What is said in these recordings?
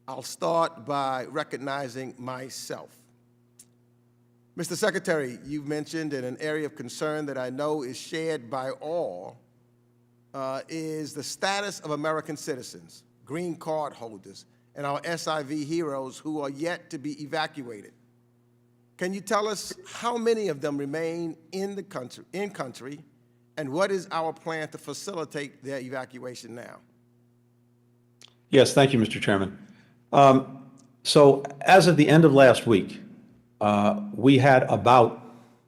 I'll start by recognizing myself. Mr. Secretary, you've mentioned in an area of concern that I know is shared by all is the status of American citizens, green card holders, and our SIV heroes who are yet to be evacuated. Can you tell us how many of them remain in the country, and what is our plan to facilitate their evacuation now? Yes, thank you, Mr. Chairman. So as of the end of last week, we had about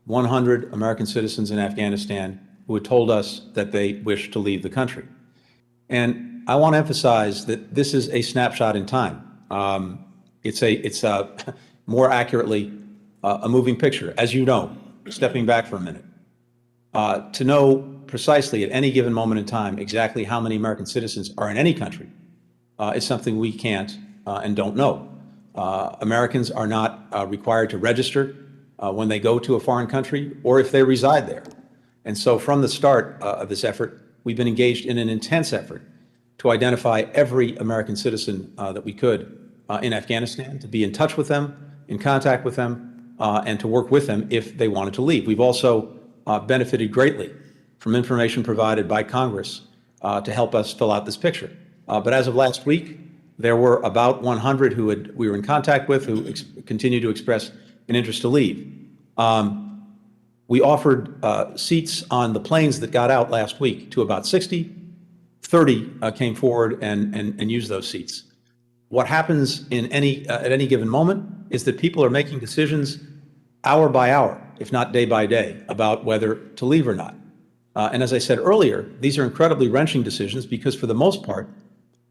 100 American citizens in Afghanistan who had told us that they wished to leave the country. And I want to emphasize that this is a snapshot in time. It's more accurately a moving picture, as you know, stepping back for a minute. To know precisely at any given moment in time exactly how many American citizens are in any country is something we can't and don't know. Americans are not required to register when they go to a foreign country or if they reside there. And so from the start of this effort, we've been engaged in an intense effort to identify every American citizen that we could in Afghanistan, to be in touch with them, in contact with them, and to work with them if they wanted to leave. We've also benefited greatly from information provided by Congress to help us fill out this picture. But as of last week, there were about 100 who we were in contact with who continue to express an interest to leave. We offered seats on the planes that got out last week to about 60. 30 came forward and used those seats. What happens at any given moment is that people are making decisions hour by hour, if not day by day, about whether to leave or not. And as I said earlier, these are incredibly wrenching decisions because for the most part,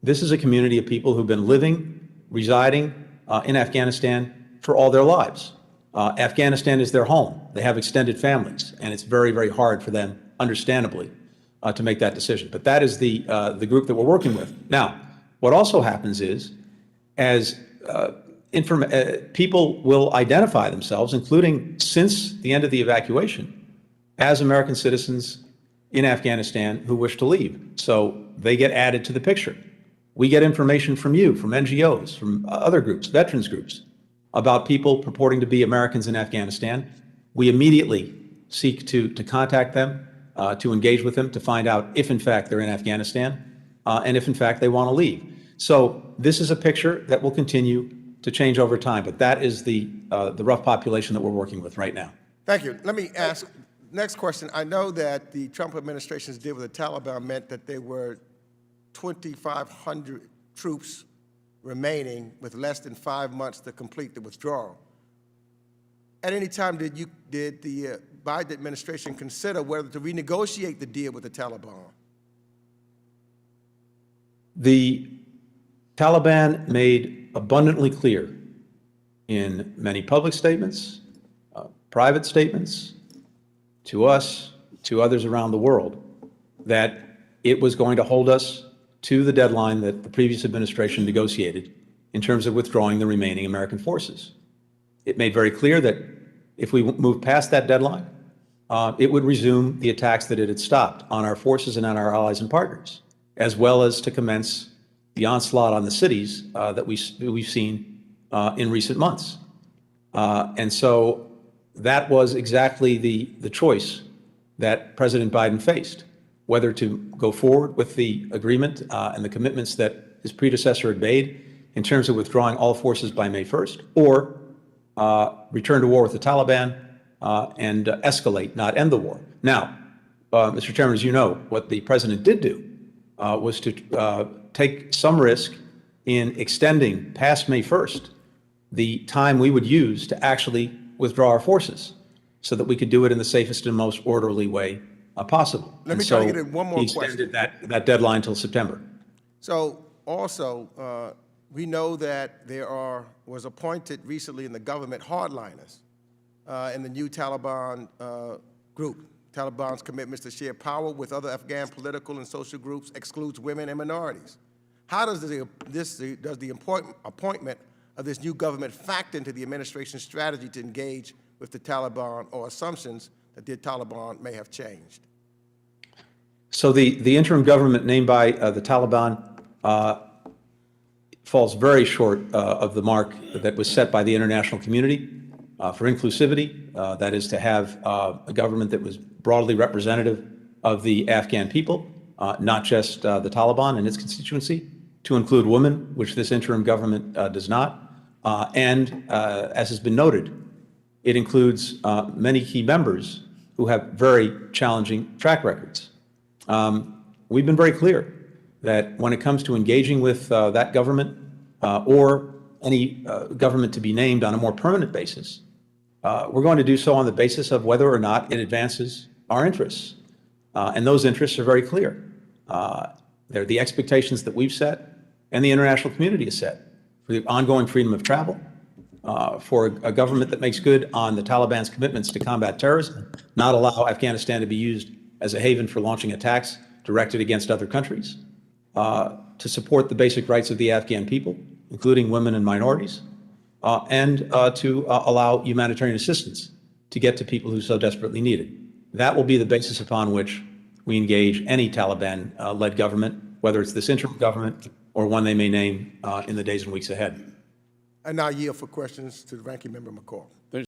this is a community of people who've been living, residing in Afghanistan for all their lives. Afghanistan is their home. They have extended families, and it's very, very hard for them, understandably, to make that decision. But that is the group that we're working with. Now, what also happens is, as people will identify themselves, including since the end of the evacuation, as American citizens in Afghanistan who wish to leave. So they get added to the picture. We get information from you, from NGOs, from other groups, veterans groups, about people purporting to be Americans in Afghanistan. We immediately seek to contact them, to engage with them, to find out if in fact they're in Afghanistan, and if in fact they want to leave. So this is a picture that will continue to change over time, but that is the rough population that we're working with right now. Thank you. Let me ask, next question. I know that the Trump administration's deal with the Taliban meant that there were 2,500 troops remaining with less than 5 months to complete the withdrawal. At any time, did the Biden administration consider whether to renegotiate the deal with the Taliban? The Taliban made abundantly clear in many public statements, private statements, to us, to others around the world, that it was going to hold us to the deadline that the previous administration negotiated in terms of withdrawing the remaining American forces. It made very clear that if we moved past that deadline, it would resume the attacks that it had stopped on our forces and on our allies and partners, as well as to commence the onslaught on the cities that we've seen in recent months. And so that was exactly the choice that President Biden faced, whether to go forward with the agreement and the commitments that his predecessor had made in terms of withdrawing all forces by May 1st, or return to war with the Taliban and escalate, not end the war. Now, Mr. Chairman, as you know, what the president did do was to take some risk in extending past May 1st the time we would use to actually withdraw our forces so that we could do it in the safest and most orderly way possible. Let me try to get in one more question. He extended that deadline till September. So also, we know that there was appointed recently in the government hardliners in the new Taliban group. Taliban's commitments to share power with other Afghan political and social groups excludes women and minorities. How does the appointment of this new government factor into the administration's strategy to engage with the Taliban, or assumptions that the Taliban may have changed? So the interim government named by the Taliban falls very short of the mark that was set by the international community for inclusivity, that is to have a government that was broadly representative of the Afghan people, not just the Taliban and its constituency, to include women, which this interim government does not. And as has been noted, it includes many key members who have very challenging track records. We've been very clear that when it comes to engaging with that government or any government to be named on a more permanent basis, we're going to do so on the basis of whether or not it advances our interests. And those interests are very clear. They're the expectations that we've set and the international community has set for the ongoing freedom of travel, for a government that makes good on the Taliban's commitments to combat terrorism, not allow Afghanistan to be used as a haven for launching attacks directed against other countries, to support the basic rights of the Afghan people, including women and minorities, and to allow humanitarian assistance to get to people who so desperately need it. That will be the basis upon which we engage any Taliban-led government, whether it's this interim government or one they may name in the days and weeks ahead. I now yield for questions to the Ranking Member McCall.